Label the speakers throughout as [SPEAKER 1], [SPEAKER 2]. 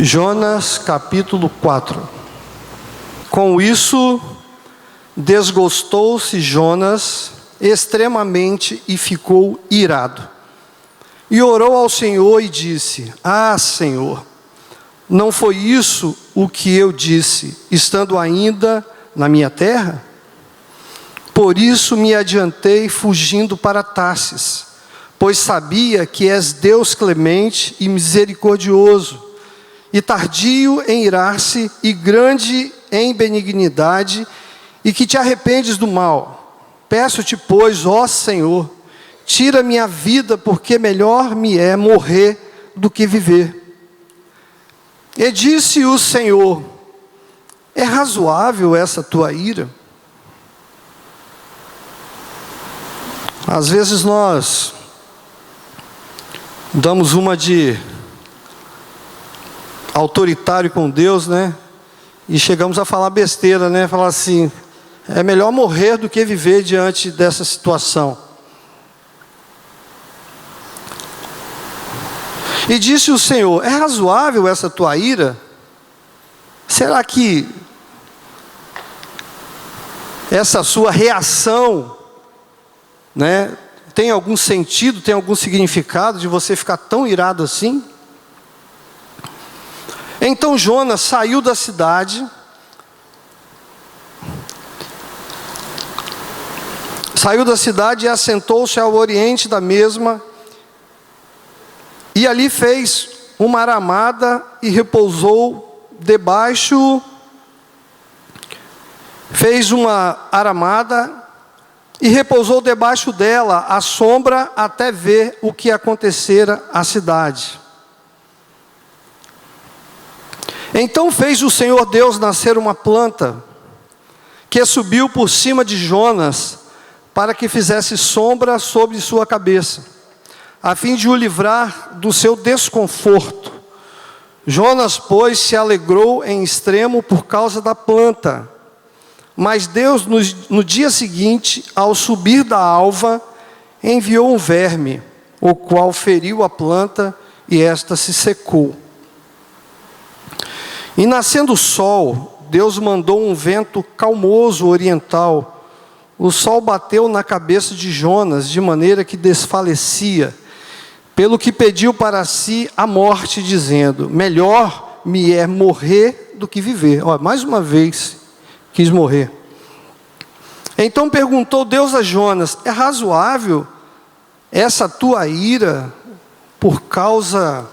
[SPEAKER 1] Jonas capítulo 4. Com isso, desgostou-se Jonas extremamente e ficou irado. E orou ao Senhor e disse: Ah, Senhor, não foi isso o que eu disse, estando ainda na minha terra? Por isso me adiantei fugindo para Tarsis, pois sabia que és Deus clemente e misericordioso, e tardio em irar-se, e grande em benignidade, e que te arrependes do mal. Peço-te, pois, ó Senhor, tira minha vida, porque melhor me é morrer do que viver. E disse o Senhor: é razoável essa tua ira? Às vezes nós damos uma de autoritário com Deus, né? E chegamos a falar besteira, né? Falar assim: é melhor morrer do que viver diante dessa situação. E disse o Senhor: é razoável essa tua ira? Será que essa sua reação, né, tem algum sentido, tem algum significado de você ficar tão irado assim? Então Jonas saiu da cidade, e assentou-se ao oriente da mesma, e ali fez uma aramada e repousou debaixo, dela à sombra, até ver o que acontecera à cidade. Então fez o Senhor Deus nascer uma planta, que subiu por cima de Jonas, para que fizesse sombra sobre sua cabeça, a fim de o livrar do seu desconforto. Jonas, pois, se alegrou em extremo por causa da planta. Mas Deus, no dia seguinte, ao subir da alva, enviou um verme, o qual feriu a planta, e esta se secou. E nascendo o sol, Deus mandou um vento calmoso oriental. O sol bateu na cabeça de Jonas, de maneira que desfalecia, pelo que pediu para si a morte, dizendo: melhor me é morrer do que viver. Olha, mais uma vez, quis morrer. Então perguntou Deus a Jonas: é razoável essa tua ira por causa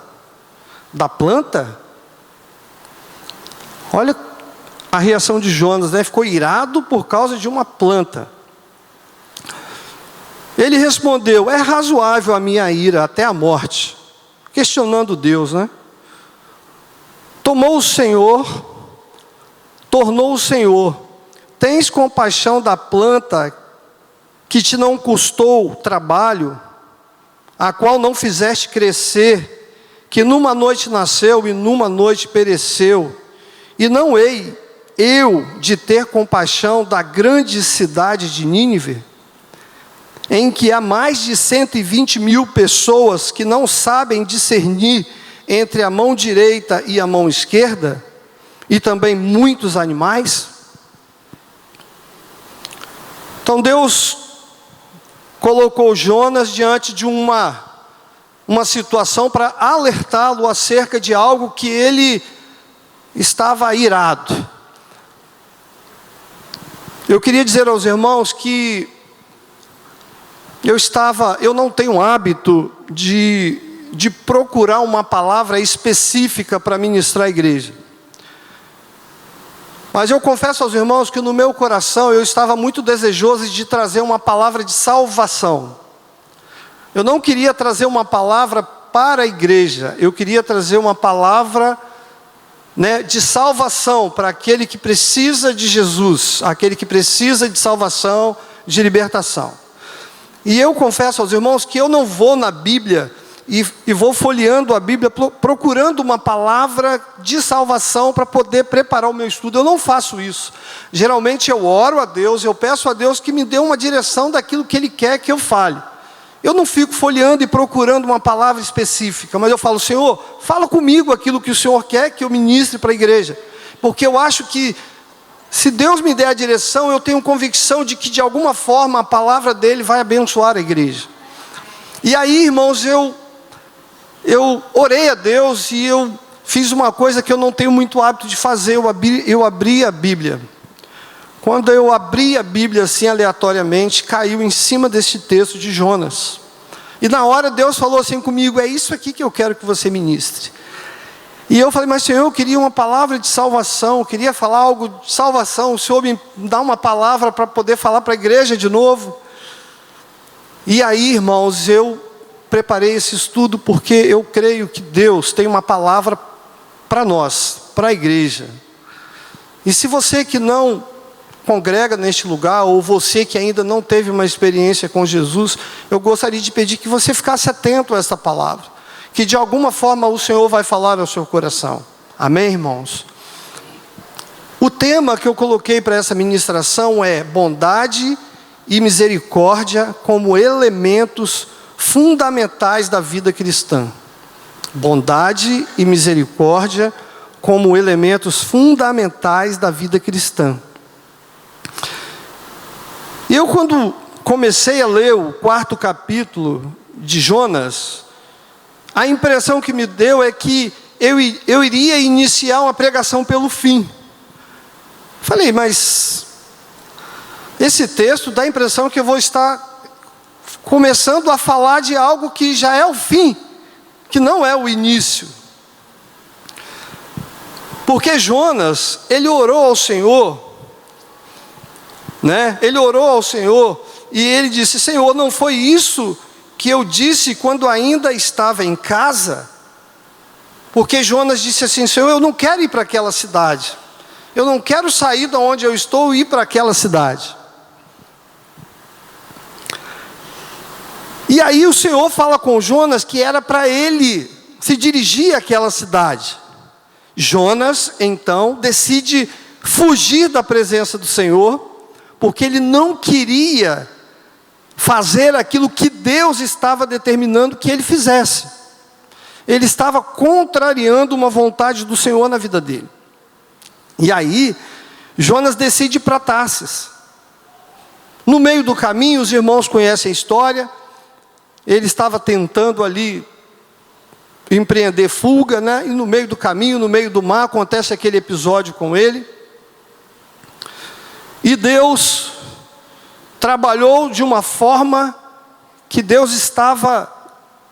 [SPEAKER 1] da planta? Olha a reação de Jonas, né? Ficou irado por causa de uma planta. Ele respondeu: é razoável a minha ira até a morte. Questionando Deus, né? Tornou o Senhor: tens compaixão da planta que te não custou trabalho, a qual não fizeste crescer, que numa noite nasceu e numa noite pereceu? E não hei eu de ter compaixão da grande cidade de Nínive, em que há mais de 120.000 pessoas que não sabem discernir entre a mão direita e a mão esquerda, e também muitos animais? Então Deus colocou Jonas diante de uma situação para alertá-lo acerca de algo que ele estava irado. Eu queria dizer aos irmãos que eu não tenho hábito de procurar uma palavra específica para ministrar a igreja. Mas eu confesso aos irmãos que no meu coração eu estava muito desejoso de trazer uma palavra de salvação. Eu não queria trazer uma palavra para a igreja, eu queria trazer uma palavra, né, de salvação para aquele que precisa de Jesus, aquele que precisa de salvação, de libertação. E eu confesso aos irmãos que eu não vou na Bíblia e vou folheando a Bíblia procurando uma palavra de salvação para poder preparar o meu estudo. Eu não faço isso. Geralmente eu oro a Deus, eu peço a Deus que me dê uma direção daquilo que Ele quer que eu fale. eu não fico folheando e procurando uma palavra específica, mas eu falo: Senhor, fala comigo aquilo que o Senhor quer que eu ministre para a igreja. Porque eu acho que, se Deus me der a direção, eu tenho convicção de que de alguma forma a palavra dele vai abençoar a igreja. E aí, irmãos, eu orei a Deus e eu fiz uma coisa que eu não tenho muito hábito de fazer. Eu abri a Bíblia. Quando eu abri a Bíblia assim aleatoriamente, caiu em cima desse texto de Jonas. E na hora Deus falou assim comigo: é isso aqui que eu quero que você ministre. E eu falei: mas Senhor, eu queria uma palavra de salvação, eu queria falar algo de salvação. O Senhor me dá uma palavra para poder falar para a igreja de novo. E aí, irmãos, eu preparei esse estudo porque eu creio que Deus tem uma palavra para nós, para a igreja. E se você que não congrega neste lugar, ou você que ainda não teve uma experiência com Jesus, eu gostaria de pedir que você ficasse atento a essa palavra, que de alguma forma o Senhor vai falar ao seu coração. Amém, irmãos? O tema que eu coloquei para essa ministração é bondade e misericórdia como elementos fundamentais da vida cristã. Bondade e misericórdia como elementos fundamentais da vida cristã. Eu, quando comecei a ler o 4º capítulo de Jonas, a impressão que me deu é que eu iria iniciar uma pregação pelo fim. Falei: mas esse texto dá a impressão que eu vou estar começando a falar de algo que já é o fim, que não é o início. Porque Jonas, ele orou ao Senhor, né? Ele orou ao Senhor e ele disse: Senhor, não foi isso que eu disse quando ainda estava em casa? Porque Jonas disse assim: Senhor, eu não quero ir para aquela cidade, eu não quero sair de onde eu estou e ir para aquela cidade. E aí o Senhor fala com Jonas que era para ele se dirigir àquela cidade. Jonas, então, decide fugir da presença do Senhor, porque ele não queria fazer aquilo que Deus estava determinando que ele fizesse. Ele estava contrariando uma vontade do Senhor na vida dele. E aí, Jonas decide ir para Tarsis. No meio do caminho, os irmãos conhecem a história. Ele estava tentando ali empreender fuga, né? E no meio do caminho, no meio do mar, acontece aquele episódio com ele. E Deus trabalhou de uma forma que Deus estava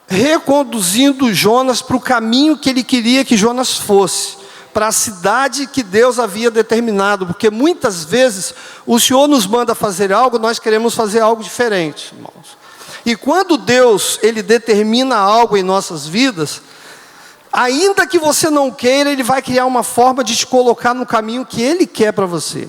[SPEAKER 1] reconduzindo Jonas para o caminho que ele queria que Jonas fosse, para a cidade que Deus havia determinado. Porque muitas vezes o Senhor nos manda fazer algo, nós queremos fazer algo diferente, irmãos. E quando Deus, ele determina algo em nossas vidas, ainda que você não queira, ele vai criar uma forma de te colocar no caminho que ele quer para você.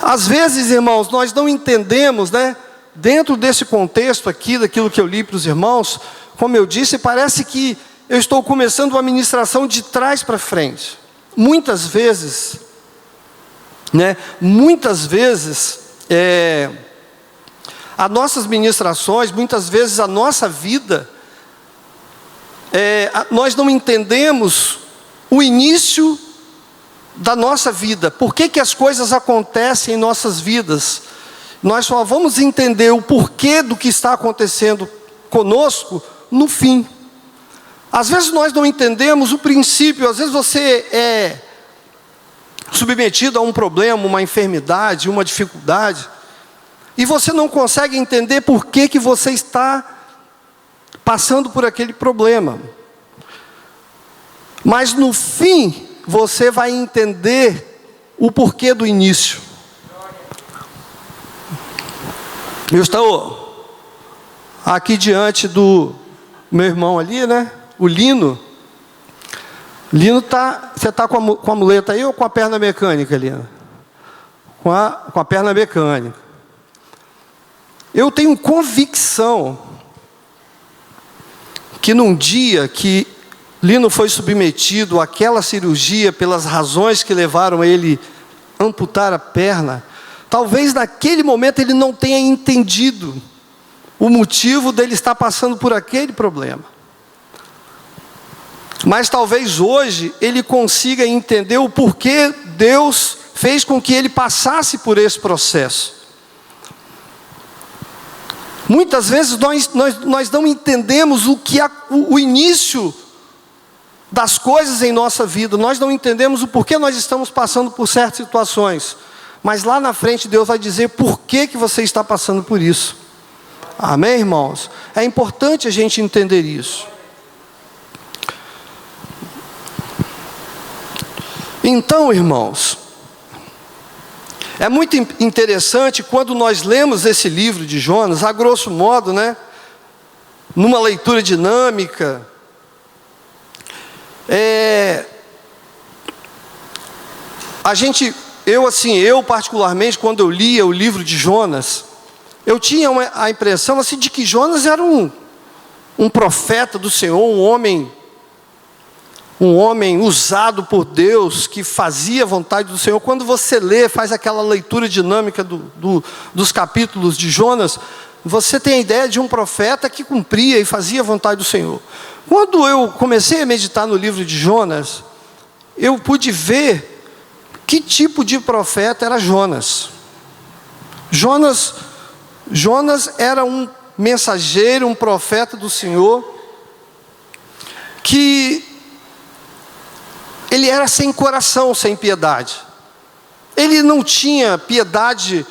[SPEAKER 1] Às vezes, irmãos, nós não entendemos, né? Dentro desse contexto aqui, daquilo que eu li para os irmãos, como eu disse, parece que eu estou começando uma ministração de trás para frente. Muitas vezes, né? As nossas ministrações, muitas vezes a nossa vida, nós não entendemos o início da nossa vida. Por que as coisas acontecem em nossas vidas? Nós só vamos entender o porquê do que está acontecendo conosco no fim. Às vezes nós não entendemos o princípio. Às vezes você é submetido a um problema, uma enfermidade, uma dificuldade, e você não consegue entender por que você está passando por aquele problema. Mas no fim, você vai entender o porquê do início. Eu estou aqui diante do meu irmão ali, né? O Lino. Lino você está com a muleta aí ou com a perna mecânica, Lino? Com a perna mecânica. Eu tenho convicção que num dia que Lino foi submetido àquela cirurgia, pelas razões que levaram ele a amputar a perna, Talvez naquele momento ele não tenha entendido o motivo dele estar passando por aquele problema. Mas talvez hoje ele consiga entender o porquê Deus fez com que ele passasse por esse processo. Muitas vezes nós não entendemos o início das coisas em nossa vida. Nós não entendemos o porquê nós estamos passando por certas situações. Mas lá na frente Deus vai dizer por que você está passando por isso. Amém, irmãos? É importante a gente entender isso. Então, irmãos, é muito interessante quando nós lemos esse livro de Jonas, a grosso modo, né? Numa leitura dinâmica. Eu particularmente, quando eu lia o livro de Jonas, eu tinha a impressão assim, de que Jonas era um profeta do Senhor, um homem usado por Deus, que fazia a vontade do Senhor. Quando você lê, faz aquela leitura dinâmica dos capítulos de Jonas, você tem a ideia de um profeta que cumpria e fazia a vontade do Senhor. Quando eu comecei a meditar no livro de Jonas, eu pude ver que tipo de profeta era Jonas. Jonas era um mensageiro, um profeta do Senhor, que ele era sem coração, sem piedade. Ele não tinha piedade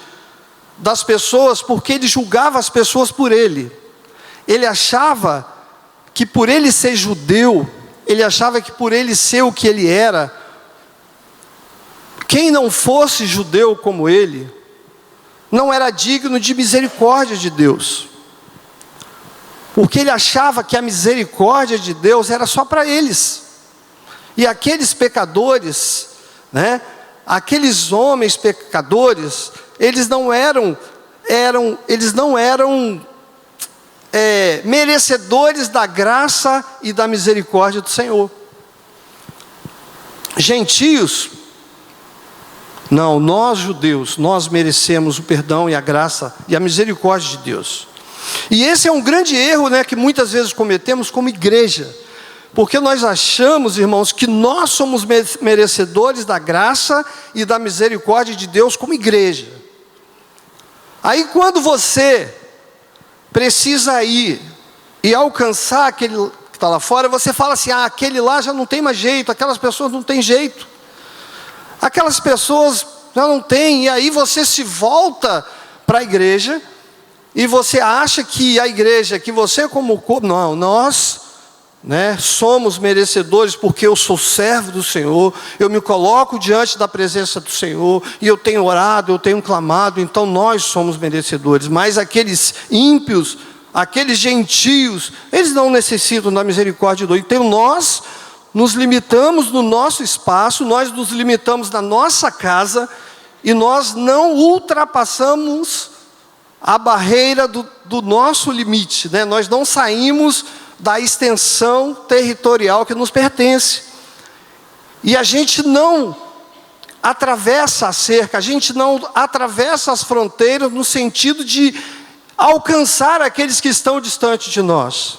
[SPEAKER 1] das pessoas, porque ele julgava as pessoas por ele. Ele achava que por ele ser judeu, ele achava que por ele ser o que ele era, quem não fosse judeu como ele, não era digno de misericórdia de Deus. Porque ele achava que a misericórdia de Deus era só para eles. E aqueles pecadores, né, aqueles homens pecadores, eles não eram merecedores da graça e da misericórdia do Senhor. Gentios, não, nós judeus, nós merecemos o perdão e a graça e a misericórdia de Deus. E esse é um grande erro, né, que muitas vezes cometemos como igreja. Porque nós achamos, irmãos, que nós somos merecedores da graça e da misericórdia de Deus como igreja. Aí quando você precisa ir e alcançar aquele que está lá fora, você fala assim, aquele lá já não tem mais jeito, aquelas pessoas não têm jeito. Aquelas pessoas já não têm, e aí você se volta para a igreja, e você acha que a igreja, que você como corpo, não, nós, né, somos merecedores, porque eu sou servo do Senhor, eu me coloco diante da presença do Senhor, e eu tenho orado, eu tenho clamado, então nós somos merecedores. Mas aqueles ímpios, aqueles gentios, eles não necessitam da misericórdia de Deus. Então nós nos limitamos no nosso espaço, nós nos limitamos na nossa casa, e nós não ultrapassamos a barreira do nosso limite, né? Nós não saímos da extensão territorial que nos pertence, e a gente não atravessa a cerca, a gente não atravessa as fronteiras no sentido de alcançar aqueles que estão distantes de nós,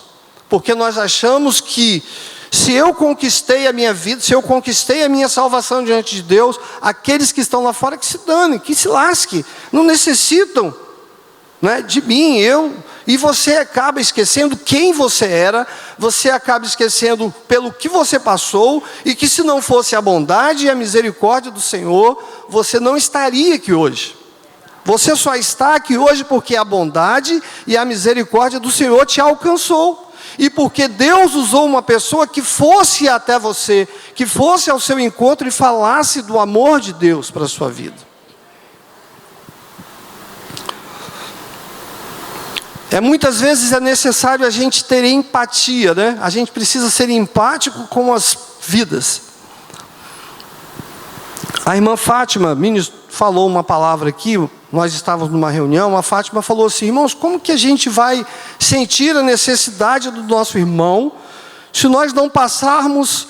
[SPEAKER 1] porque nós achamos que se eu conquistei a minha vida, se eu conquistei a minha salvação diante de Deus, aqueles que estão lá fora que se danem, que se lasquem, não necessitam, né, de mim, e você acaba esquecendo quem você era, você acaba esquecendo pelo que você passou, e que se não fosse a bondade e a misericórdia do Senhor, você não estaria aqui hoje. Você só está aqui hoje porque a bondade e a misericórdia do Senhor te alcançou. E porque Deus usou uma pessoa que fosse até você, que fosse ao seu encontro e falasse do amor de Deus para a sua vida. Muitas vezes é necessário a gente ter empatia, né? A gente precisa ser empático com as vidas. A irmã Fátima falou uma palavra aqui, nós estávamos numa reunião, a Fátima falou assim, irmãos, como que a gente vai sentir a necessidade do nosso irmão, se nós não passarmos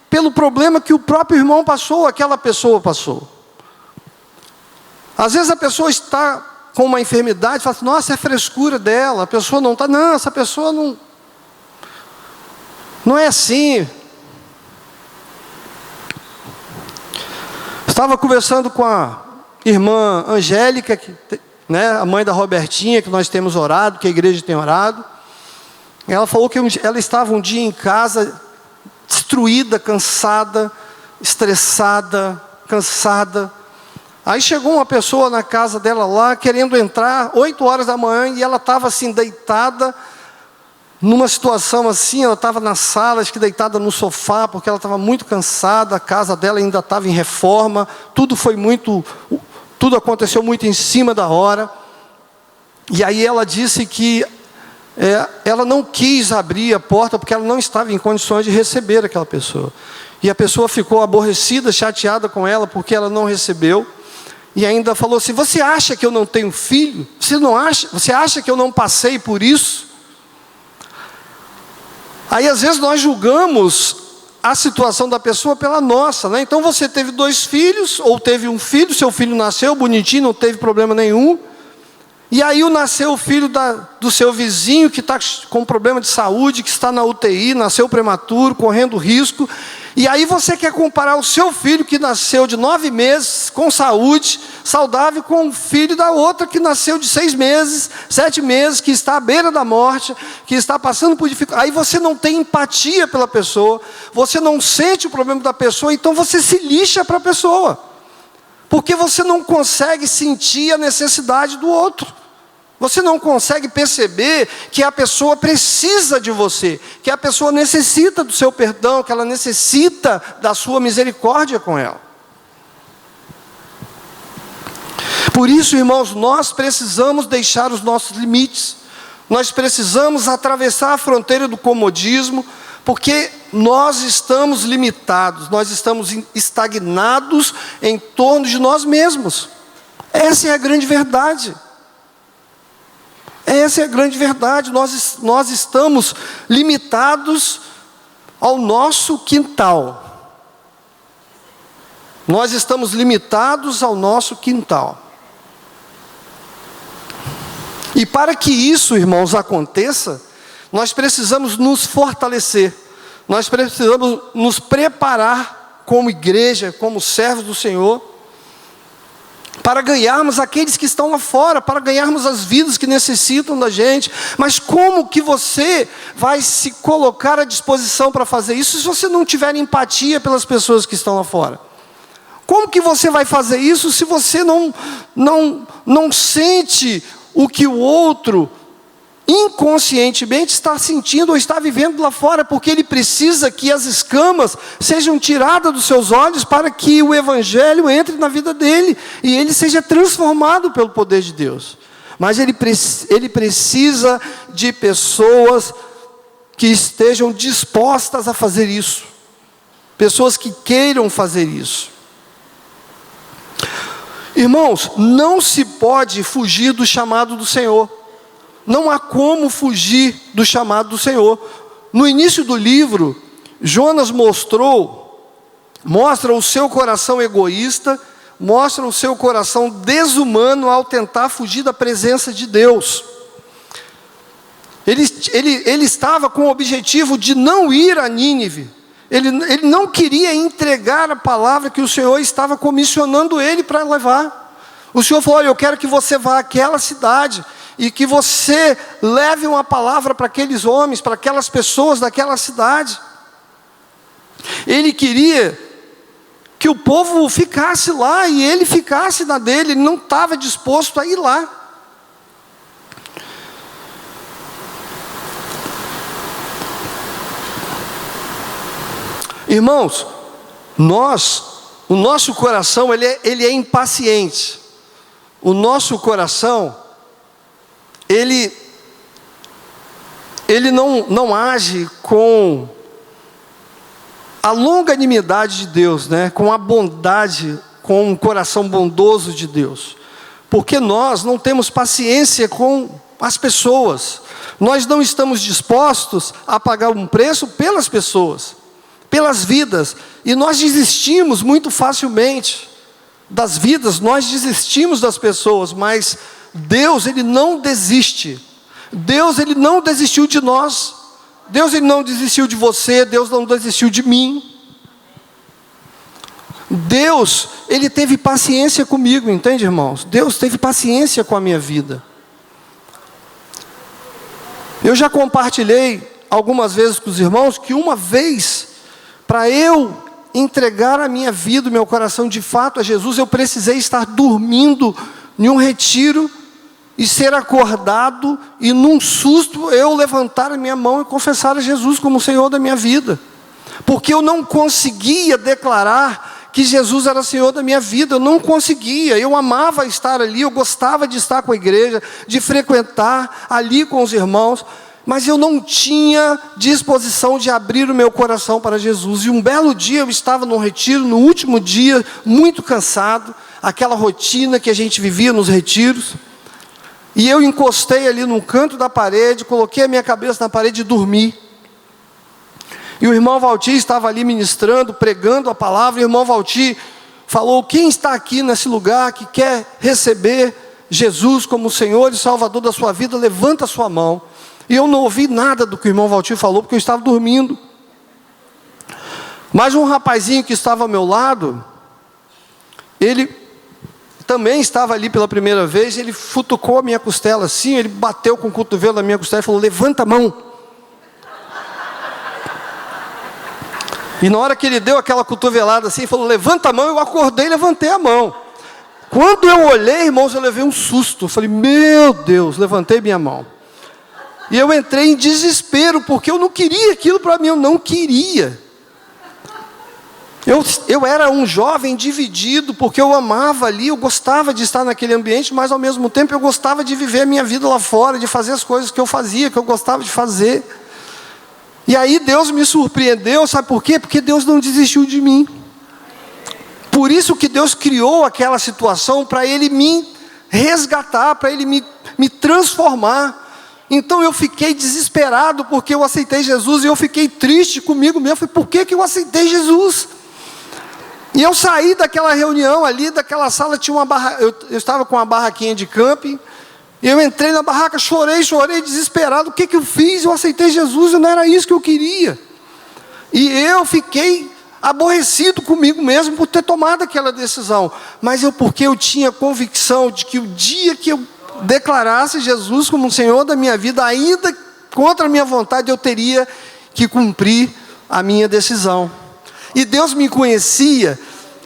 [SPEAKER 1] pelo problema que o próprio irmão passou, aquela pessoa passou? Às vezes a pessoa está com uma enfermidade, fala assim, nossa, é frescura dela, a pessoa não está, não, essa pessoa não é assim. Estava conversando com a irmã Angélica, né, a mãe da Robertinha, que nós temos orado, que a igreja tem orado. Ela falou que ela estava um dia em casa, destruída, cansada, estressada, cansada. Aí chegou uma pessoa na casa dela lá, querendo entrar, 8 horas da manhã, e ela estava assim, deitada, numa situação assim, ela estava na sala, acho que deitada no sofá, porque ela estava muito cansada, a casa dela ainda estava em reforma, tudo aconteceu muito em cima da hora. E aí ela disse que ela não quis abrir a porta, porque ela não estava em condições de receber aquela pessoa. E a pessoa ficou aborrecida, chateada com ela, porque ela não recebeu. E ainda falou assim, você acha que eu não tenho filho? Você acha que eu não passei por isso? Aí às vezes nós julgamos a situação da pessoa pela nossa, né? Então você teve 2 filhos, ou teve um filho, seu filho nasceu bonitinho, não teve problema nenhum. E aí nasceu o filho do seu vizinho, que está com problema de saúde, que está na UTI, nasceu prematuro, correndo risco. E aí você quer comparar o seu filho, que nasceu de 9 meses, com saúde, saudável, com o filho da outra, que nasceu de 6 meses, 7 meses, que está à beira da morte, que está passando por dificuldade. Aí você não tem empatia pela pessoa, você não sente o problema da pessoa, então você se lixa para a pessoa. Porque você não consegue sentir a necessidade do outro. Você não consegue perceber que a pessoa precisa de você, que a pessoa necessita do seu perdão, que ela necessita da sua misericórdia com ela. Por isso, irmãos, nós precisamos deixar os nossos limites. Nós precisamos atravessar a fronteira do comodismo, porque nós estamos limitados, nós estamos estagnados em torno de nós mesmos. Essa é a grande verdade. Essa é a grande verdade, nós estamos limitados ao nosso quintal. Nós estamos limitados ao nosso quintal. E para que isso, irmãos, aconteça, nós precisamos nos fortalecer. Nós precisamos nos preparar como igreja, como servos do Senhor, para ganharmos aqueles que estão lá fora, para ganharmos as vidas que necessitam da gente. Mas como que você vai se colocar à disposição para fazer isso, se você não tiver empatia pelas pessoas que estão lá fora? Como que você vai fazer isso, se você não sente o que o outro inconscientemente está sentindo ou está vivendo lá fora, porque ele precisa que as escamas sejam tiradas dos seus olhos para que o evangelho entre na vida dele e ele seja transformado pelo poder de Deus. Mas ele precisa de pessoas que estejam dispostas a fazer isso, pessoas que queiram fazer isso. Irmãos, não se pode fugir do chamado do Senhor. Não há como fugir do chamado do Senhor. No início do livro, Jonas mostra o seu coração egoísta, mostra o seu coração desumano ao tentar fugir da presença de Deus. Ele estava com o objetivo de não ir a Nínive. Ele não queria entregar a palavra que o Senhor estava comissionando ele para levar. O Senhor falou, eu quero que você vá àquela cidade e que você leve uma palavra para aqueles homens, para aquelas pessoas daquela cidade. Ele queria que o povo ficasse lá e ele ficasse na dele, ele não estava disposto a ir lá. Irmãos, o nosso coração ele é impaciente. O nosso coração ele não age com a longanimidade de Deus, né? Com a bondade, com o coração bondoso de Deus. Porque nós não temos paciência com as pessoas. Nós não estamos dispostos a pagar um preço pelas pessoas, pelas vidas. E nós desistimos muito facilmente das vidas, nós desistimos das pessoas, mas Deus, Ele não desiste. Deus, Ele não desistiu de nós. Deus, Ele não desistiu de você. Deus não desistiu de mim. Deus, Ele teve paciência comigo, entende, irmãos? Deus teve paciência com a minha vida. Eu já compartilhei algumas vezes com os irmãos que uma vez, para eu entregar a minha vida, o meu coração de fato a Jesus, eu precisei estar dormindo em um retiro e ser acordado e num susto eu levantar a minha mão e confessar a Jesus como o Senhor da minha vida. Porque eu não conseguia declarar que Jesus era Senhor da minha vida, eu não conseguia. Eu amava estar ali, eu gostava de estar com a igreja, de frequentar ali com os irmãos, mas eu não tinha disposição de abrir o meu coração para Jesus. E um belo dia eu estava num retiro, no último dia, muito cansado, aquela rotina que a gente vivia nos retiros, e eu encostei ali num canto da parede, coloquei a minha cabeça na parede e dormi. E o irmão Valtir estava ali ministrando, pregando a palavra, e o irmão Valtir falou: quem está aqui nesse lugar que quer receber Jesus como Senhor e Salvador da sua vida, levanta a sua mão. E eu não ouvi nada do que o irmão Valtir falou, porque eu estava dormindo. Mas um rapazinho que estava ao meu lado, ele também estava ali pela primeira vez, ele futucou a minha costela assim, ele bateu com o cotovelo na minha costela e falou: levanta a mão. E na hora que ele deu aquela cotovelada assim, falou: levanta a mão, eu acordei e levantei a mão. Quando eu olhei, irmãos, eu levei um susto. Eu falei: meu Deus, levantei minha mão. E eu entrei em desespero, porque eu não queria aquilo para mim, eu não queria. Eu era um jovem dividido, porque eu amava ali, eu gostava de estar naquele ambiente, mas ao mesmo tempo eu gostava de viver a minha vida lá fora, de fazer as coisas que eu fazia, que eu gostava de fazer. E aí Deus me surpreendeu, sabe por quê? Porque Deus não desistiu de mim. Por isso que Deus criou aquela situação, para Ele me resgatar, para Ele me transformar. Então eu fiquei desesperado, porque eu aceitei Jesus, e eu fiquei triste comigo mesmo. Eu falei: por que eu aceitei Jesus? E eu saí daquela reunião ali, daquela sala, tinha uma barra, eu estava com uma barraquinha de camping, e eu entrei na barraca, chorei, desesperado. O que eu fiz? Eu aceitei Jesus, e não era isso que eu queria. E eu fiquei aborrecido comigo mesmo por ter tomado aquela decisão. Mas porque eu tinha convicção de que o dia que eu declarasse Jesus como o Senhor da minha vida, ainda contra a minha vontade, eu teria que cumprir a minha decisão. E Deus me conhecia,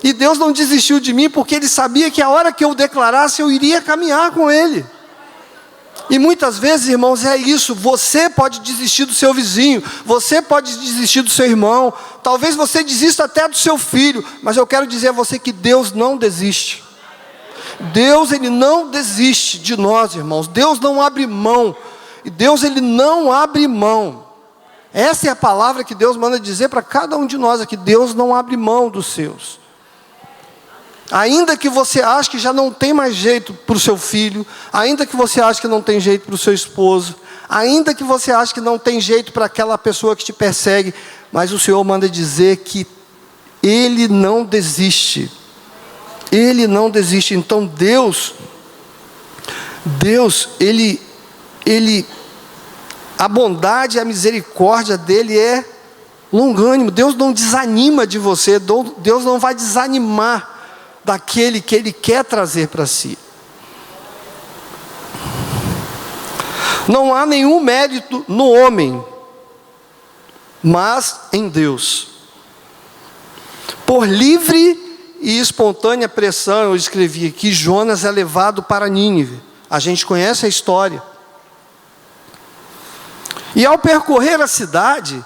[SPEAKER 1] e Deus não desistiu de mim, porque Ele sabia que a hora que eu declarasse, eu iria caminhar com Ele. E muitas vezes, irmãos, é isso. Você pode desistir do seu vizinho, você pode desistir do seu irmão, talvez você desista até do seu filho, mas eu quero dizer a você que Deus não desiste. Deus, Ele não desiste de nós, irmãos. Deus não abre mão. E Deus, Ele não abre mão. Essa é a palavra que Deus manda dizer para cada um de nós aqui. Deus não abre mão dos seus. Ainda que você ache que já não tem mais jeito para o seu filho, ainda que você ache que não tem jeito para o seu esposo, ainda que você ache que não tem jeito para aquela pessoa que te persegue, mas o Senhor manda dizer que Ele não desiste. Ele não desiste. Então Deus, a bondade e a misericórdia dEle é longânimo. Deus não desanima de você, Deus não vai desanimar daquele que Ele quer trazer para si. Não há nenhum mérito no homem, mas em Deus. Por livre e espontânea pressão, eu escrevi aqui, Jonas é levado para Nínive. A gente conhece a história. E ao percorrer a cidade,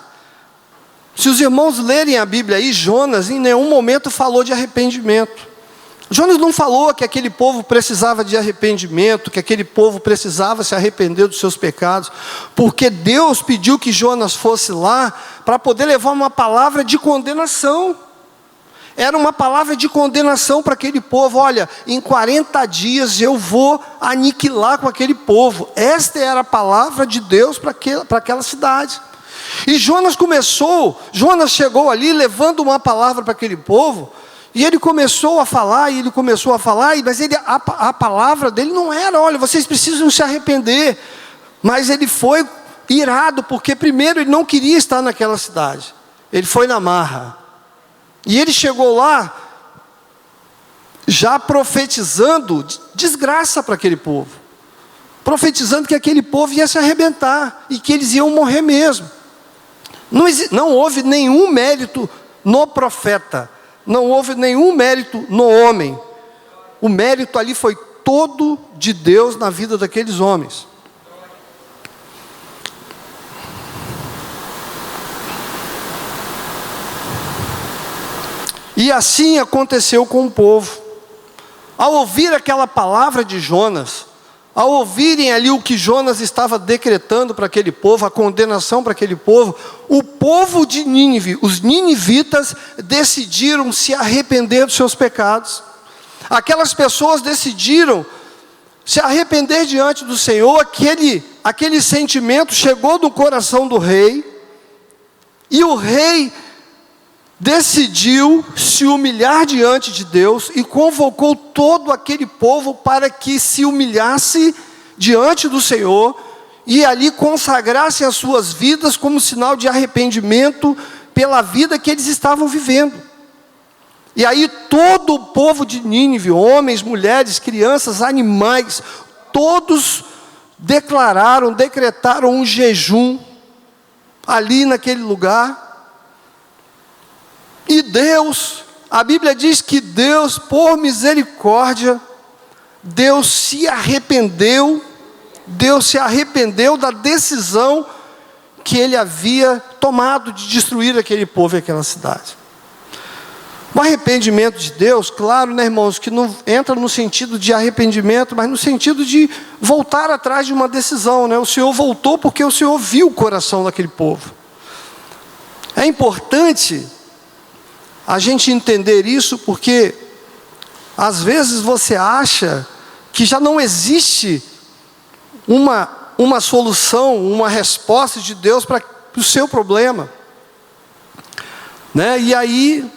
[SPEAKER 1] se os irmãos lerem a Bíblia aí, Jonas em nenhum momento falou de arrependimento. Jonas não falou que aquele povo precisava de arrependimento, que aquele povo precisava se arrepender dos seus pecados, porque Deus pediu que Jonas fosse lá para poder levar uma palavra de condenação. Era uma palavra de condenação para aquele povo. Olha, em 40 dias eu vou aniquilar com aquele povo. Esta era a palavra de Deus para aquela cidade. E Jonas chegou ali levando uma palavra para aquele povo, E ele começou a falar, mas a palavra dele não era: olha, vocês precisam se arrepender. Mas ele foi irado, porque primeiro ele não queria estar naquela cidade. Ele foi na marra. E ele chegou lá, já profetizando desgraça para aquele povo. Profetizando que aquele povo ia se arrebentar, e que eles iam morrer mesmo. Não houve nenhum mérito no profeta. Não houve nenhum mérito no homem. O mérito ali foi todo de Deus na vida daqueles homens. E assim aconteceu com o povo. Ao ouvir aquela palavra de Jonas, ao ouvirem ali o que Jonas estava decretando para aquele povo, a condenação para aquele povo, o povo de Nínive, os ninivitas, decidiram se arrepender dos seus pecados. Aquelas pessoas decidiram se arrepender diante do Senhor. Aquele sentimento chegou no coração do rei, e o rei decidiu se humilhar diante de Deus e convocou todo aquele povo para que se humilhasse diante do Senhor e ali consagrasse as suas vidas como sinal de arrependimento pela vida que eles estavam vivendo. E aí todo o povo de Nínive, homens, mulheres, crianças, animais, todos decretaram um jejum ali naquele lugar. E Deus, a Bíblia diz que Deus, por misericórdia, Deus se arrependeu da decisão que ele havia tomado de destruir aquele povo e aquela cidade. O arrependimento de Deus, claro, né, irmãos, que não entra no sentido de arrependimento, mas no sentido de voltar atrás de uma decisão, né? O Senhor voltou porque o Senhor viu o coração daquele povo. É importante a gente entender isso, porque às vezes você acha que já não existe uma solução, uma resposta de Deus para o seu problema, né? E aí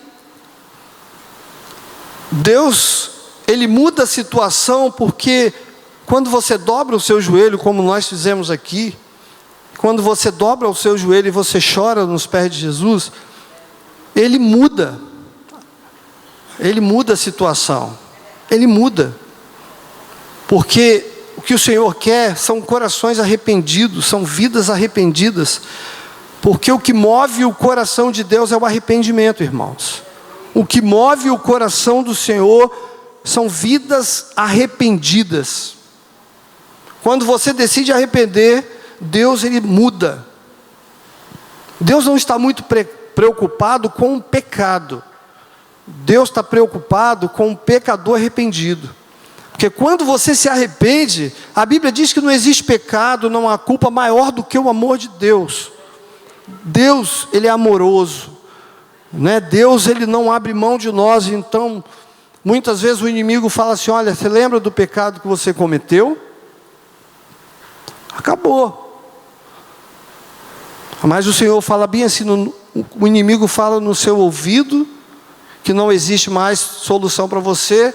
[SPEAKER 1] Deus, Ele muda a situação, porque quando você dobra o seu joelho, como nós fizemos aqui, quando você dobra o seu joelho e você chora nos pés de Jesus, Ele muda a situação, Ele muda, porque o que o Senhor quer são corações arrependidos, são vidas arrependidas, porque o que move o coração de Deus é o arrependimento, irmãos. O que move o coração do Senhor são vidas arrependidas. Quando você decide arrepender, Deus, Ele muda. Deus não está muito preocupado com o pecado. Deus está preocupado com o pecador arrependido. Porque quando você se arrepende, a Bíblia diz que não existe pecado, não há culpa maior do que o amor de Deus. Deus, Ele é amoroso, né? Deus, Ele não abre mão de nós. Então, muitas vezes o inimigo fala assim: olha, você lembra do pecado que você cometeu? Acabou. Mas o Senhor fala bem assim, o inimigo fala no seu ouvido que não existe mais solução para você.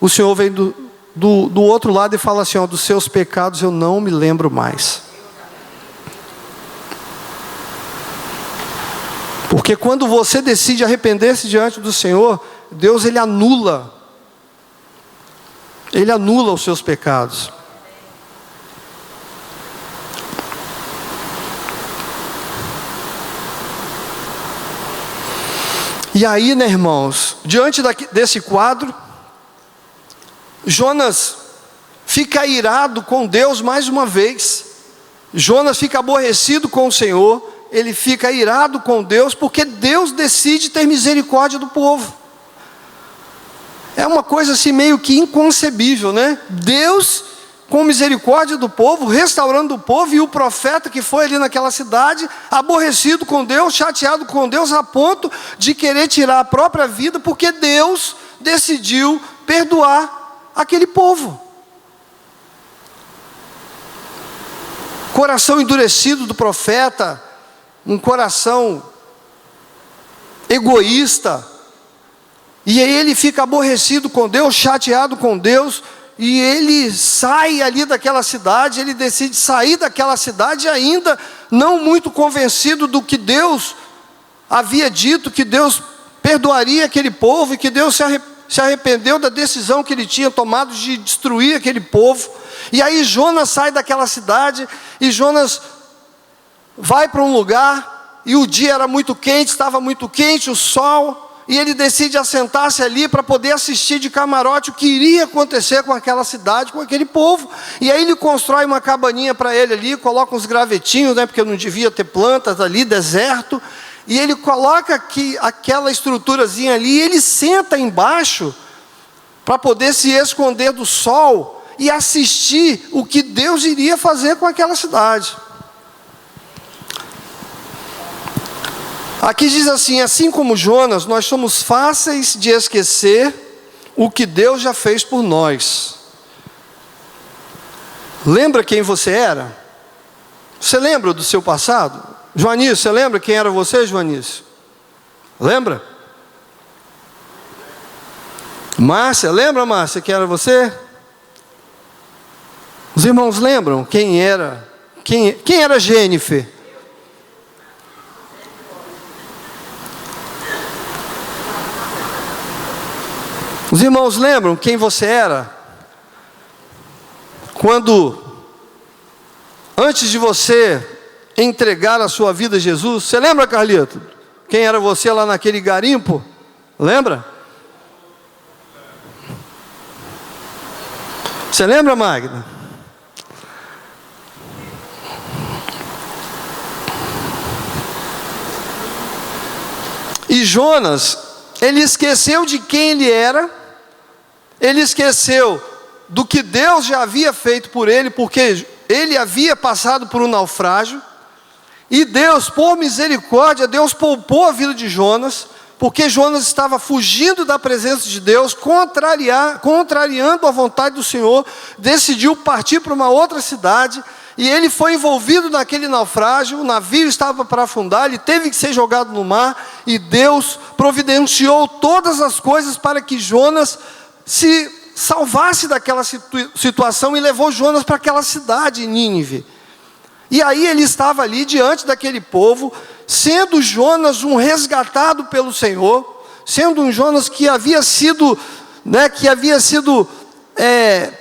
[SPEAKER 1] O Senhor vem do outro lado e fala assim: ó, dos seus pecados eu não me lembro mais. Porque quando você decide arrepender-se diante do Senhor, Deus, Ele anula os seus pecados. E aí, né, irmãos, diante desse quadro, Jonas fica irado com Deus mais uma vez. Jonas fica aborrecido com o Senhor, ele fica irado com Deus, porque Deus decide ter misericórdia do povo. É uma coisa assim meio que inconcebível, né? Deus com misericórdia do povo, restaurando o povo, e o profeta que foi ali naquela cidade, aborrecido com Deus, chateado com Deus, a ponto de querer tirar a própria vida, porque Deus decidiu perdoar aquele povo. Coração endurecido do profeta, um coração egoísta, E aí ele fica aborrecido com Deus, chateado com Deus, e ele sai ali daquela cidade, ele decide sair daquela cidade ainda não muito convencido do que Deus havia dito, que Deus perdoaria aquele povo, e que Deus se arrependeu da decisão que ele tinha tomado de destruir aquele povo. E aí Jonas sai daquela cidade, e Jonas vai para um lugar, e o dia era muito quente, estava muito quente, o sol, e ele decide assentar-se ali para poder assistir de camarote o que iria acontecer com aquela cidade, com aquele povo. E aí ele constrói uma cabaninha para ele ali, coloca uns gravetinhos, porque não devia ter plantas ali, deserto. E ele coloca aquela estruturazinha ali, e ele senta embaixo para poder se esconder do sol e assistir o que Deus iria fazer com aquela cidade. Aqui diz assim: assim como Jonas, nós somos fáceis de esquecer o que Deus já fez por nós. Lembra quem você era? Você lembra do seu passado? Joanísio, você lembra quem era você, Joanísio? Lembra? Márcia, lembra, Márcia, quem era você? Os irmãos lembram quem era? Quem era Jennifer? Os irmãos lembram quem você era? Quando, antes de você entregar a sua vida a Jesus, você lembra, Carlito? Quem era você lá naquele garimpo? Lembra? Você lembra, Magna? E Jonas, ele esqueceu de quem ele era, ele esqueceu do que Deus já havia feito por ele, porque ele havia passado por um naufrágio, e Deus, por misericórdia, Deus poupou a vida de Jonas, porque Jonas estava fugindo da presença de Deus, contrariando a vontade do Senhor, decidiu partir para uma outra cidade, e ele foi envolvido naquele naufrágio, o navio estava para afundar, ele teve que ser jogado no mar, e Deus providenciou todas as coisas para que Jonas se salvasse daquela situação, e levou Jonas para aquela cidade, Nínive. E aí ele estava ali diante daquele povo, sendo Jonas um resgatado pelo Senhor, sendo um Jonas que havia sido,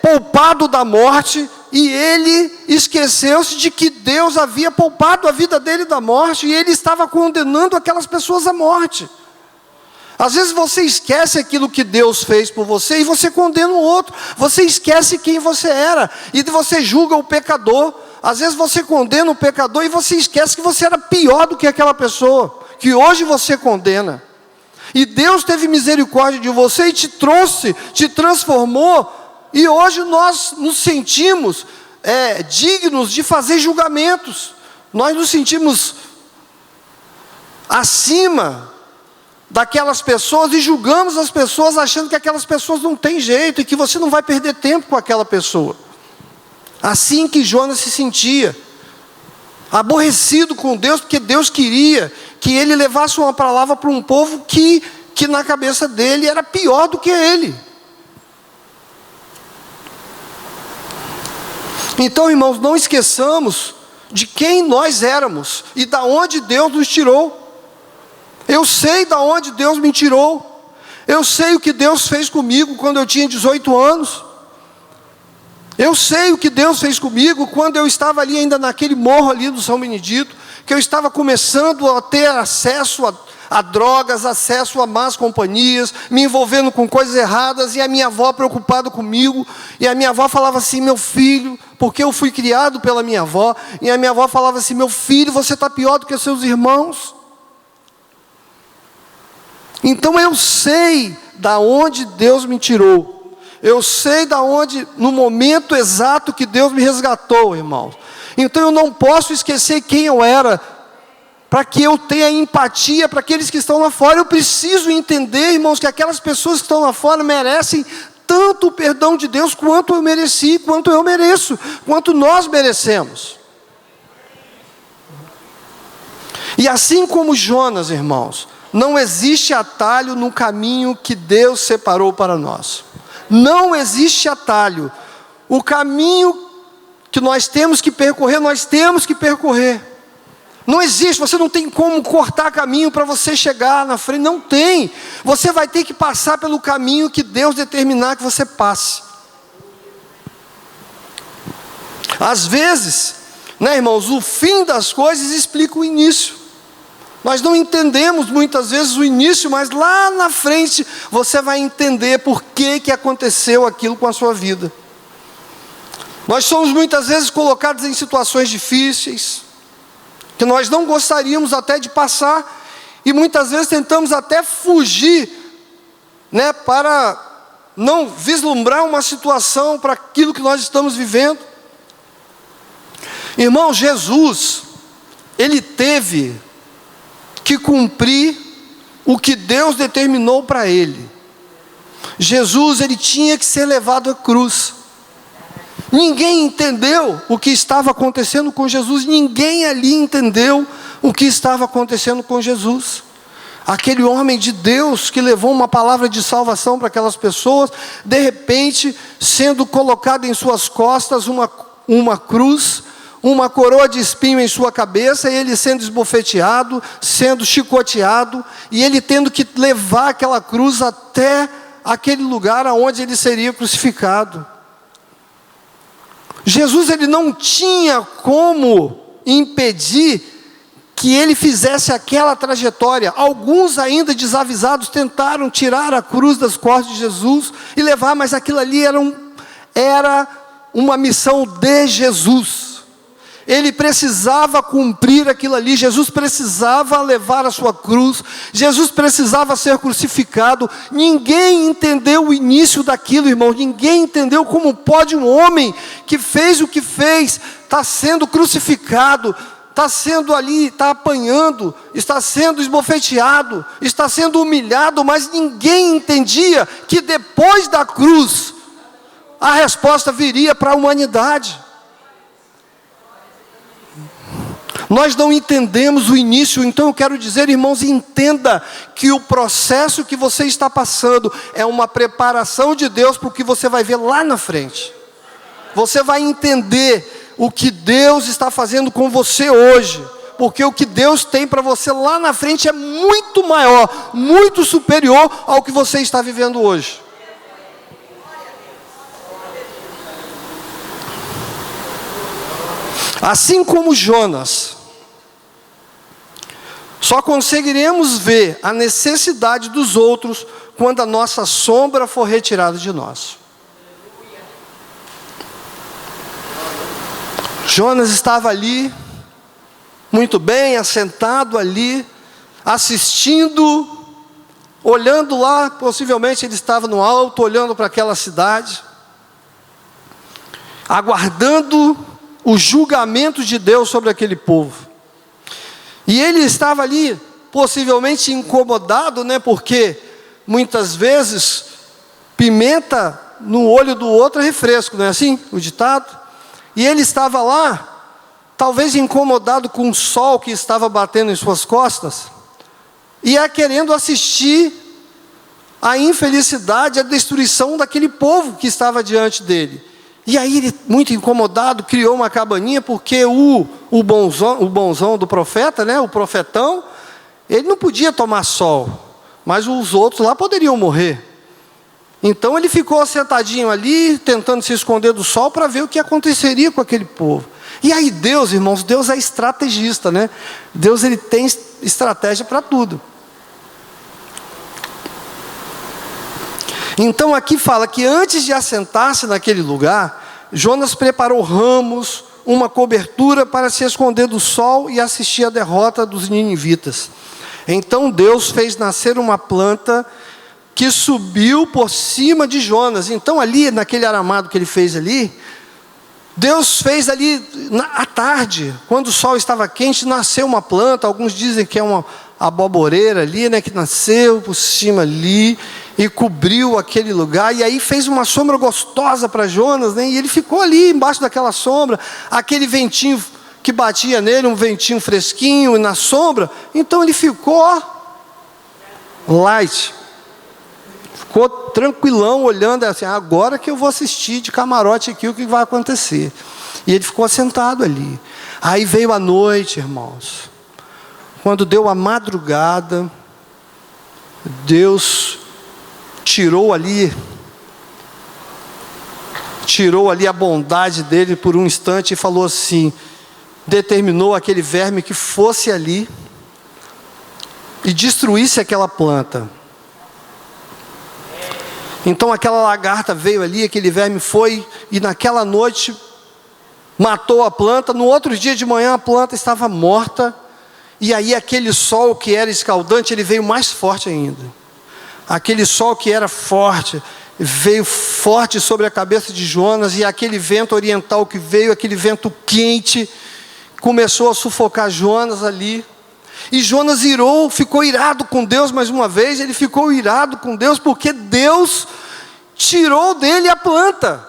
[SPEAKER 1] poupado da morte, e ele esqueceu-se de que Deus havia poupado a vida dele da morte, e ele estava condenando aquelas pessoas à morte. Às vezes você esquece aquilo que Deus fez por você, e você condena o outro. Você esquece quem você era, e você julga o pecador. Às vezes você condena o pecador, e você esquece que você era pior do que aquela pessoa, que hoje você condena. E Deus teve misericórdia de você, e te trouxe, te transformou, e hoje nós nos sentimos dignos de fazer julgamentos. Nós nos sentimos acima daquelas pessoas, e julgamos as pessoas achando que aquelas pessoas não têm jeito, e que você não vai perder tempo com aquela pessoa. Assim que Jonas se sentia, aborrecido com Deus, porque Deus queria que ele levasse uma palavra para um povo que na cabeça dele era pior do que ele. Então, irmãos, não esqueçamos de quem nós éramos e da onde Deus nos tirou. Eu sei da onde Deus me tirou. Eu sei o que Deus fez comigo quando eu tinha 18 anos. Eu sei o que Deus fez comigo quando eu estava ali ainda naquele morro ali do São Benedito, que eu estava começando a ter acesso a drogas, acesso a más companhias, me envolvendo com coisas erradas, e a minha avó preocupada comigo, e a minha avó falava assim: meu filho, porque eu fui criado pela minha avó, e a minha avó falava assim: meu filho, você está pior do que seus irmãos. Então eu sei da onde Deus me tirou, eu sei da onde, no momento exato que Deus me resgatou, irmãos. Então eu não posso esquecer quem eu era, para que eu tenha empatia para aqueles que estão lá fora. Eu preciso entender, irmãos, que aquelas pessoas que estão lá fora merecem tanto o perdão de Deus quanto eu mereci, quanto eu mereço, quanto nós merecemos. E assim como Jonas, irmãos, não existe atalho no caminho que Deus separou para nós. Não existe atalho. O caminho que nós temos que percorrer, nós temos que percorrer. Não existe, você não tem como cortar caminho para você chegar na frente, não tem. Você vai ter que passar pelo caminho que Deus determinar que você passe. Às vezes, né, irmãos, o fim das coisas explica o início. Nós não entendemos muitas vezes o início, mas lá na frente você vai entender por que aconteceu aquilo com a sua vida. Nós somos muitas vezes colocados em situações difíceis, que nós não gostaríamos até de passar, e muitas vezes tentamos até fugir, né, para não vislumbrar uma situação para aquilo que nós estamos vivendo. Irmão, Jesus, ele teve que cumprir o que Deus determinou para ele. Jesus, ele tinha que ser levado à cruz. Ninguém entendeu o que estava acontecendo com Jesus, ninguém ali entendeu o que estava acontecendo com Jesus. Aquele homem de Deus que levou uma palavra de salvação para aquelas pessoas, de repente sendo colocado em suas costas uma cruz, uma coroa de espinho em sua cabeça, e ele sendo esbofeteado, sendo chicoteado, e ele tendo que levar aquela cruz até aquele lugar aonde ele seria crucificado. Jesus, ele não tinha como impedir que ele fizesse aquela trajetória. Alguns ainda desavisados tentaram tirar a cruz das costas de Jesus e levar, mas aquilo ali era uma missão de Jesus. Ele precisava cumprir aquilo ali. Jesus precisava levar a sua cruz. Jesus precisava ser crucificado. Ninguém entendeu o início daquilo, irmão. Ninguém entendeu como pode um homem que fez o que fez, está sendo crucificado, está sendo ali, está apanhando, está sendo esbofeteado, está sendo humilhado, mas ninguém entendia que depois da cruz, a resposta viria para a humanidade. Nós não entendemos o início, então eu quero dizer, irmãos, entenda que o processo que você está passando é uma preparação de Deus para o que você vai ver lá na frente. Você vai entender o que Deus está fazendo com você hoje, porque o que Deus tem para você lá na frente é muito maior, muito superior ao que você está vivendo hoje. Assim como Jonas, só conseguiremos ver a necessidade dos outros quando a nossa sombra for retirada de nós. Jonas estava ali, muito bem, assentado ali, assistindo, olhando lá, possivelmente ele estava no alto, olhando para aquela cidade, aguardando o julgamento de Deus sobre aquele povo. E ele estava ali, possivelmente incomodado, né? Porque muitas vezes pimenta no olho do outro é refresco, não é assim o ditado? E ele estava lá, talvez incomodado com o sol que estava batendo em suas costas, e querendo assistir a infelicidade, a destruição daquele povo que estava diante dele. E aí ele, muito incomodado, criou uma cabaninha, porque o bonzão do profeta, né, o profetão, ele não podia tomar sol, mas os outros lá poderiam morrer. Então ele ficou sentadinho ali, tentando se esconder do sol, para ver o que aconteceria com aquele povo. E aí Deus, irmãos, Deus é estrategista, né? Deus, ele tem estratégia para tudo. Então aqui fala que antes de assentar-se naquele lugar, Jonas preparou ramos, uma cobertura para se esconder do sol e assistir à derrota dos ninivitas. Então Deus fez nascer uma planta que subiu por cima de Jonas. Então ali, naquele aramado que ele fez ali, Deus fez ali à tarde, quando o sol estava quente, nasceu uma planta. Alguns dizem que é uma aboboreira ali, né, que nasceu por cima ali e cobriu aquele lugar, e aí fez uma sombra gostosa para Jonas, né, e ele ficou ali embaixo daquela sombra, aquele ventinho que batia nele, um ventinho fresquinho na sombra. Então ele ficou light. Ficou tranquilão, olhando assim, agora que eu vou assistir de camarote aqui o que vai acontecer. E ele ficou sentado ali. Aí veio a noite, irmãos. Quando deu a madrugada, Deus tirou ali a bondade dele por um instante e falou assim, determinou aquele verme que fosse ali e destruísse aquela planta. Então aquela lagarta veio ali, aquele verme foi, e naquela noite matou a planta. No outro dia de manhã a planta estava morta, e aí aquele sol que era escaldante, ele veio mais forte ainda. Aquele sol que era forte, veio forte sobre a cabeça de Jonas, e aquele vento oriental que veio, aquele vento quente, começou a sufocar Jonas ali. E Jonas ficou irado com Deus mais uma vez. Ele ficou irado com Deus porque Deus tirou dele a planta.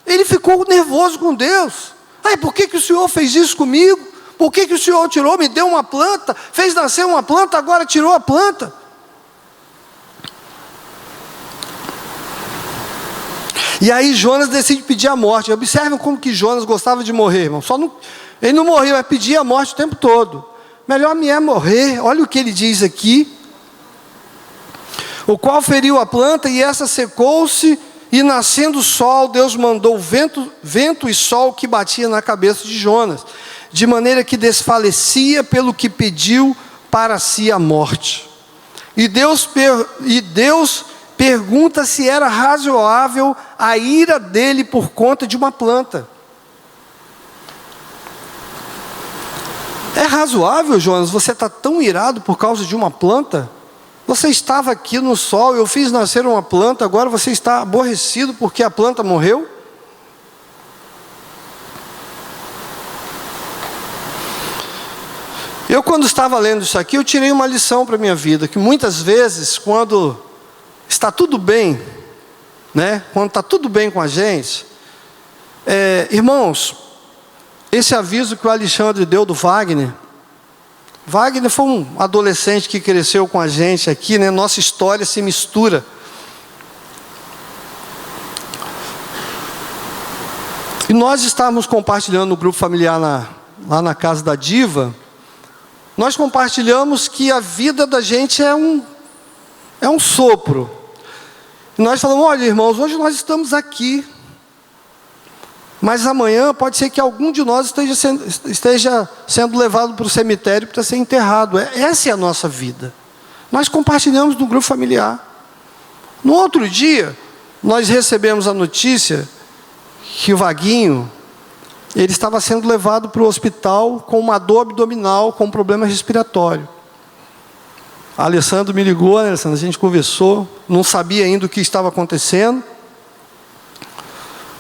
[SPEAKER 1] Ele ficou nervoso com Deus. Por que o Senhor fez isso comigo? Por que o Senhor tirou, me deu uma planta, fez nascer uma planta, agora tirou a planta? E aí Jonas decide pedir a morte. Observem como que Jonas gostava de morrer, irmão. Ele não morreu, mas pedia a morte o tempo todo. Melhor me é morrer. Olha o que ele diz aqui. O qual feriu a planta, e essa secou-se, e nascendo o sol, Deus mandou vento e sol que batia na cabeça de Jonas, de maneira que desfalecia pelo que pediu para si a morte. E Deus pergunta se era razoável a ira dele por conta de uma planta. É razoável, Jonas, você está tão irado por causa de uma planta? Você estava aqui no sol, eu fiz nascer uma planta, agora você está aborrecido porque a planta morreu? Eu, quando estava lendo isso aqui, eu tirei uma lição para a minha vida, que muitas vezes, quando está tudo bem, né? Quando está tudo bem com a gente, irmãos, esse aviso que o Alexandre deu do Wagner foi um adolescente que cresceu com a gente aqui, né? Nossa história se mistura. E nós estávamos compartilhando no grupo familiar lá na casa da Diva. Nós compartilhamos que a vida da gente é um sopro. E nós falamos, olha irmãos, hoje nós estamos aqui, mas amanhã pode ser que algum de nós esteja sendo levado para o cemitério para ser enterrado. Essa é a nossa vida. Nós compartilhamos no grupo familiar. No outro dia, nós recebemos a notícia que o Vaguinho, ele estava sendo levado para o hospital com uma dor abdominal, com um problema respiratório. A Alessandro me ligou, né, Alessandro? A gente conversou, não sabia ainda o que estava acontecendo.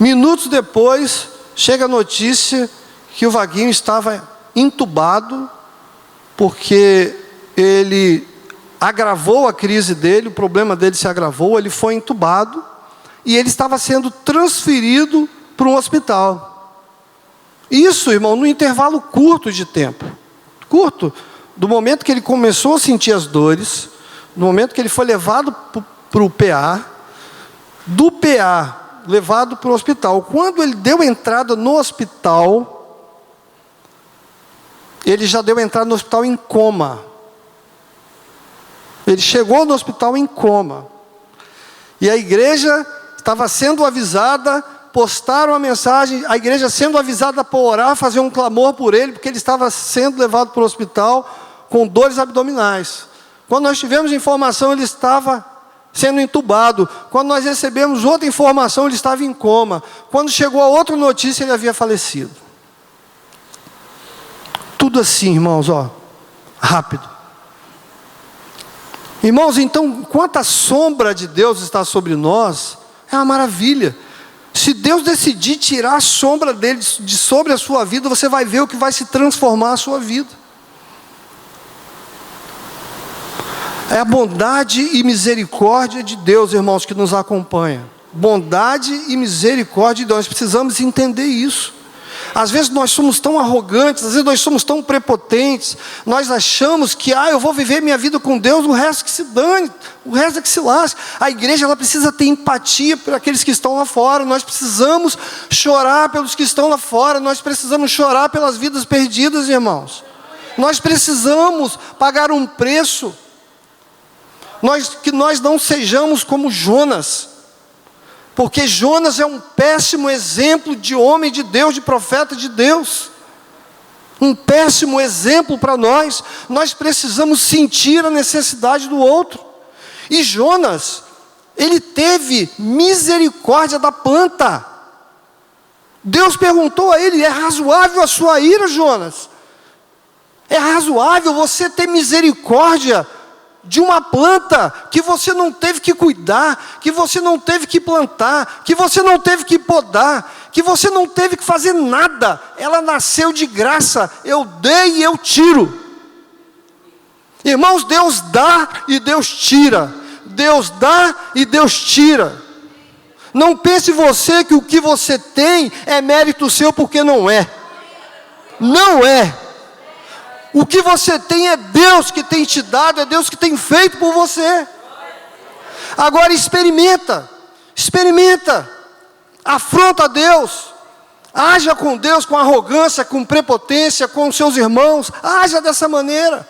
[SPEAKER 1] Minutos depois, chega a notícia que o Vaguinho estava entubado, porque ele agravou a crise dele, o problema dele se agravou, ele foi entubado, e ele estava sendo transferido para um hospital. Isso, irmão, num intervalo curto de tempo. Curto, do momento que ele começou a sentir as dores, do momento que ele foi levado para o PA, do PA levado para o hospital. Quando ele deu entrada no hospital, ele já deu entrada no hospital em coma. Ele chegou no hospital em coma. E a igreja estava sendo avisada, postaram a mensagem, a igreja sendo avisada para orar, fazer um clamor por ele, porque ele estava sendo levado para o hospital com dores abdominais. Quando nós tivemos informação, ele estava sendo entubado. Quando nós recebemos outra informação, ele estava em coma. Quando chegou a outra notícia, ele havia falecido. Tudo assim, irmãos, rápido. Irmãos, então, quanto a sombra de Deus está sobre nós, é uma maravilha. Se Deus decidir tirar a sombra dele de sobre a sua vida, você vai ver o que vai se transformar a sua vida. É a bondade e misericórdia de Deus, irmãos, que nos acompanha. Bondade e misericórdia de Deus, nós precisamos entender isso. Às vezes nós somos tão arrogantes, às vezes nós somos tão prepotentes, nós achamos que, eu vou viver minha vida com Deus, o resto que se dane, o resto é que se lasque. A igreja, ela precisa ter empatia por aqueles que estão lá fora, nós precisamos chorar pelos que estão lá fora, nós precisamos chorar pelas vidas perdidas, irmãos. Nós precisamos pagar um preço, que nós não sejamos como Jonas. Porque Jonas é um péssimo exemplo de homem de Deus, de profeta de Deus. Um péssimo exemplo para nós. Nós precisamos sentir a necessidade do outro. E Jonas, ele teve misericórdia da planta. Deus perguntou a ele: é razoável a sua ira, Jonas? É razoável você ter misericórdia de uma planta que você não teve que cuidar, que você não teve que plantar, que você não teve que podar, que você não teve que fazer nada, ela nasceu de graça, eu dei e eu tiro. Irmãos, Deus dá e Deus tira, Deus dá e Deus tira. Não pense você que o que você tem é mérito seu, porque não é. Não é. O que você tem é Deus que tem te dado, é Deus que tem feito por você. Agora experimenta, afronta a Deus, haja com Deus com arrogância, com prepotência, com seus irmãos, haja dessa maneira.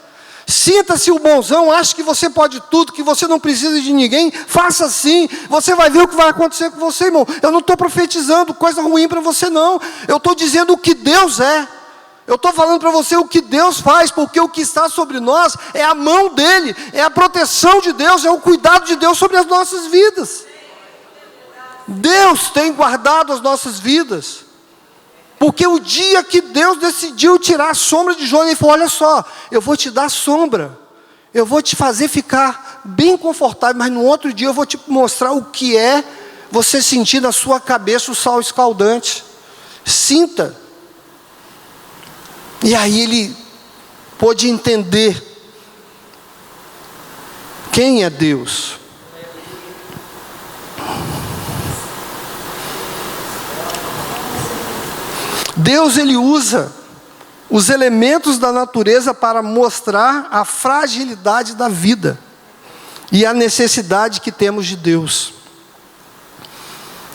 [SPEAKER 1] Sinta-se o bonzão, ache que você pode tudo, que você não precisa de ninguém, faça assim, você vai ver o que vai acontecer com você, irmão. Eu não estou profetizando coisa ruim para você, não. Eu estou dizendo o que Deus é. Eu estou falando para você o que Deus faz, porque o que está sobre nós é a mão dEle, é a proteção de Deus, é o cuidado de Deus sobre as nossas vidas. Deus tem guardado as nossas vidas, porque o dia que Deus decidiu tirar a sombra de Jonas, Ele falou: olha só, eu vou te dar sombra, eu vou te fazer ficar bem confortável, mas no outro dia eu vou te mostrar o que é você sentir na sua cabeça o sal escaldante. Sinta. E aí ele pôde entender quem é Deus. Deus, ele usa os elementos da natureza para mostrar a fragilidade da vida e a necessidade que temos de Deus.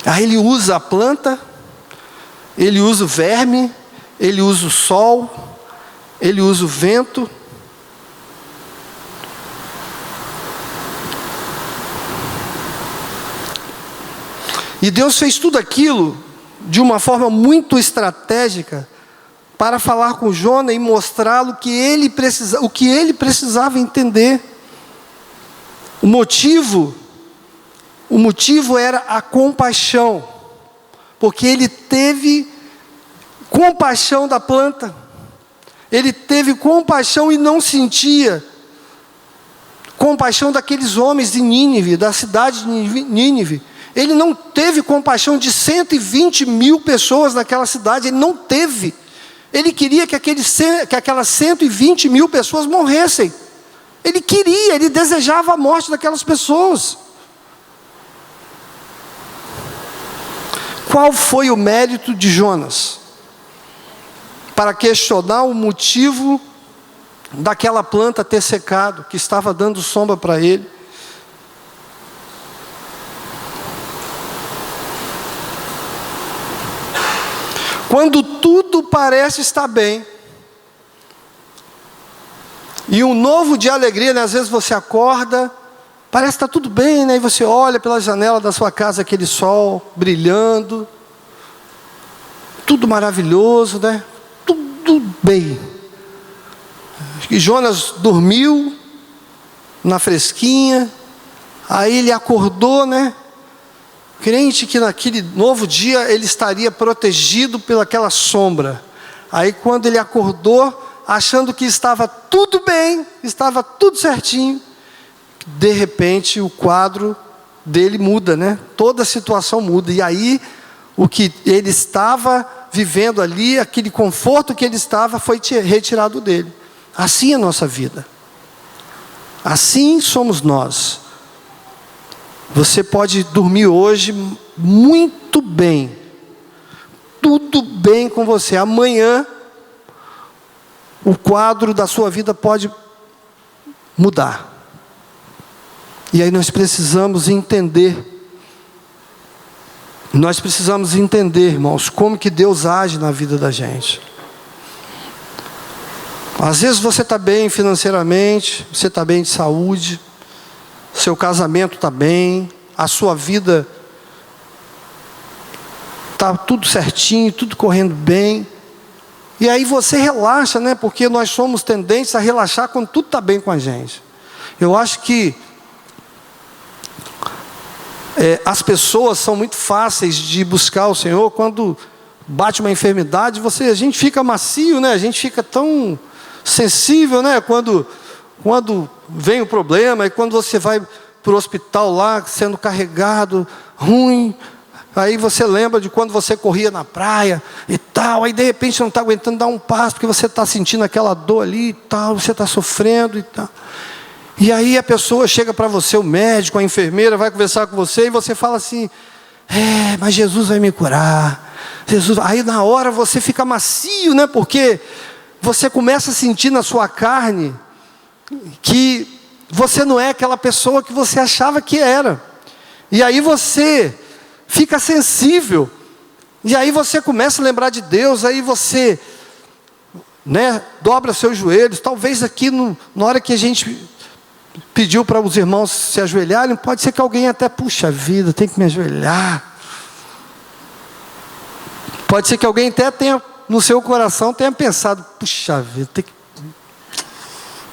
[SPEAKER 1] Aí ele usa a planta, ele usa o verme, ele usa o sol, ele usa o vento. E Deus fez tudo aquilo de uma forma muito estratégica para falar com Jonas e mostrá-lo o que ele precisava entender. O motivo era a compaixão, porque ele teve compaixão da planta, ele teve compaixão e não sentia compaixão daqueles homens de Nínive, da cidade de Nínive. Ele não teve compaixão de 120 mil pessoas naquela cidade, ele não teve. Ele queria que aquelas 120 mil pessoas morressem. Ele desejava a morte daquelas pessoas. Qual foi o mérito de Jonas para questionar o motivo daquela planta ter secado, que estava dando sombra para ele? Quando tudo parece estar bem, e um novo dia de alegria, né? Às vezes você acorda, parece que está tudo bem, né? E você olha pela janela da sua casa, aquele sol brilhando, tudo maravilhoso, né? Tudo bem. E Jonas dormiu na fresquinha, aí ele acordou, né? Crente que naquele novo dia ele estaria protegido pelaquela sombra. Aí quando ele acordou, achando que estava tudo bem, estava tudo certinho, de repente o quadro dele muda, né? Toda a situação muda. E aí o que ele estava vivendo ali, aquele conforto que ele estava, foi retirado dele. Assim é a nossa vida. Assim somos nós. Você pode dormir hoje muito bem, tudo bem com você. Amanhã, o quadro da sua vida pode mudar. E aí nós precisamos entender. Nós precisamos entender, irmãos, como que Deus age na vida da gente. Às vezes você está bem financeiramente, você está bem de saúde, seu casamento está bem, a sua vida está tudo certinho, tudo correndo bem. E aí você relaxa, né? Porque nós somos tendentes a relaxar quando tudo está bem com a gente. Eu acho que as pessoas são muito fáceis de buscar o Senhor. Quando bate uma enfermidade, a gente fica macio, né? A gente fica tão sensível, né? Quando vem o problema, e quando você vai para o hospital lá, sendo carregado, ruim, aí você lembra de quando você corria na praia e tal, aí de repente você não está aguentando dar um passo, porque você está sentindo aquela dor ali e tal, você está sofrendo e tal. E aí a pessoa chega para você, o médico, a enfermeira, vai conversar com você, e você fala assim, mas Jesus vai me curar. Jesus. Aí na hora você fica macio, né? Porque você começa a sentir na sua carne que você não é aquela pessoa que você achava que era. E aí você fica sensível. E aí você começa a lembrar de Deus, aí você, né, dobra seus joelhos. Talvez aqui na hora que a gente pediu para os irmãos se ajoelharem, pode ser que alguém até, puxa vida, tem que me ajoelhar. Pode ser que alguém até tenha, no seu coração, tenha pensado, puxa vida, tem que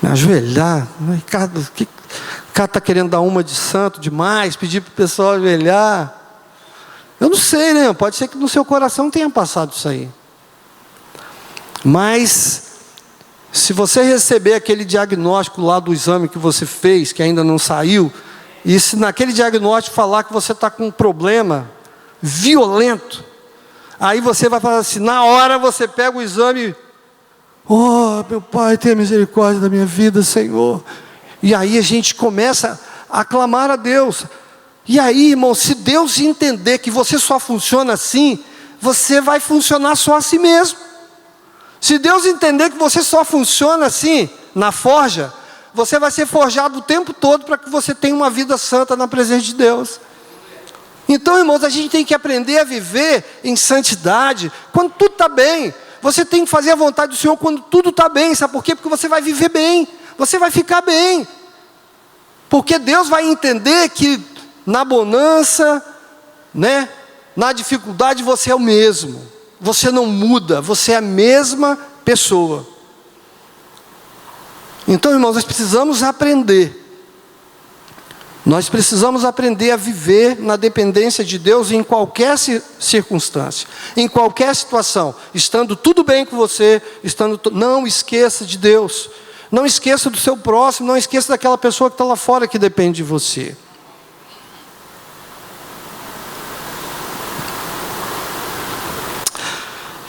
[SPEAKER 1] me ajoelhar. O cara está querendo dar uma de santo demais, pedir para o pessoal ajoelhar. Eu não sei, né? Pode ser que no seu coração tenha passado isso aí. Mas se você receber aquele diagnóstico lá do exame que você fez, que ainda não saiu, e se naquele diagnóstico falar que você está com um problema violento, aí você vai falar assim, na hora você pega o exame, meu Pai, tenha misericórdia da minha vida, Senhor. E aí a gente começa a clamar a Deus. E aí, irmão, se Deus entender que você só funciona assim, você vai funcionar só assim mesmo. Se Deus entender que você só funciona assim, na forja, você vai ser forjado o tempo todo para que você tenha uma vida santa na presença de Deus. Então, irmãos, a gente tem que aprender a viver em santidade quando tudo está bem. Você tem que fazer a vontade do Senhor quando tudo está bem. Sabe por quê? Porque você vai viver bem, você vai ficar bem. Porque Deus vai entender que na bonança, né, na dificuldade você é o mesmo. Você não muda, você é a mesma pessoa. Então, irmãos, nós precisamos aprender. Nós precisamos aprender a viver na dependência de Deus em qualquer circunstância, em qualquer situação. Estando tudo bem com você, não esqueça de Deus. Não esqueça do seu próximo, não esqueça daquela pessoa que está lá fora que depende de você.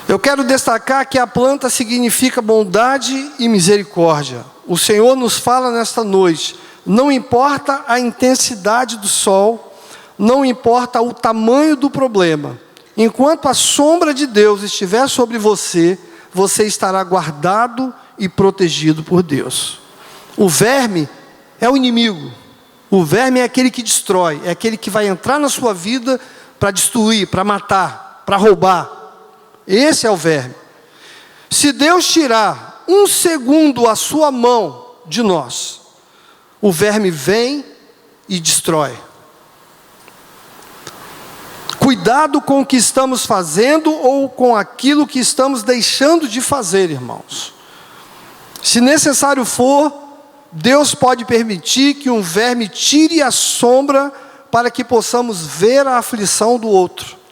[SPEAKER 1] Eu quero destacar que a planta significa bondade e misericórdia. O Senhor nos fala nesta noite, não importa a intensidade do sol, não importa o tamanho do problema, enquanto a sombra de Deus estiver sobre você, você estará guardado e protegido por Deus. O verme é o inimigo, o verme é aquele que destrói, é aquele que vai entrar na sua vida para destruir, para matar, para roubar. Esse é o verme. Se Deus tirar um segundo a sua mão de nós, o verme vem e destrói. Cuidado com o que estamos fazendo ou com aquilo que estamos deixando de fazer, irmãos. Se necessário for, Deus pode permitir que um verme tire a sombra para que possamos ver a aflição do outro.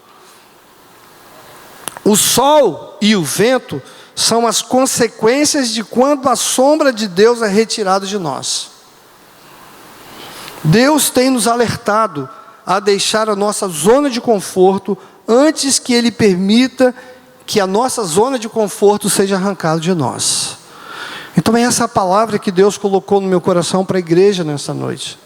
[SPEAKER 1] O sol e o vento são as consequências de quando a sombra de Deus é retirada de nós. Deus tem nos alertado a deixar a nossa zona de conforto antes que Ele permita que a nossa zona de conforto seja arrancada de nós. Então é essa palavra que Deus colocou no meu coração para a igreja nessa noite.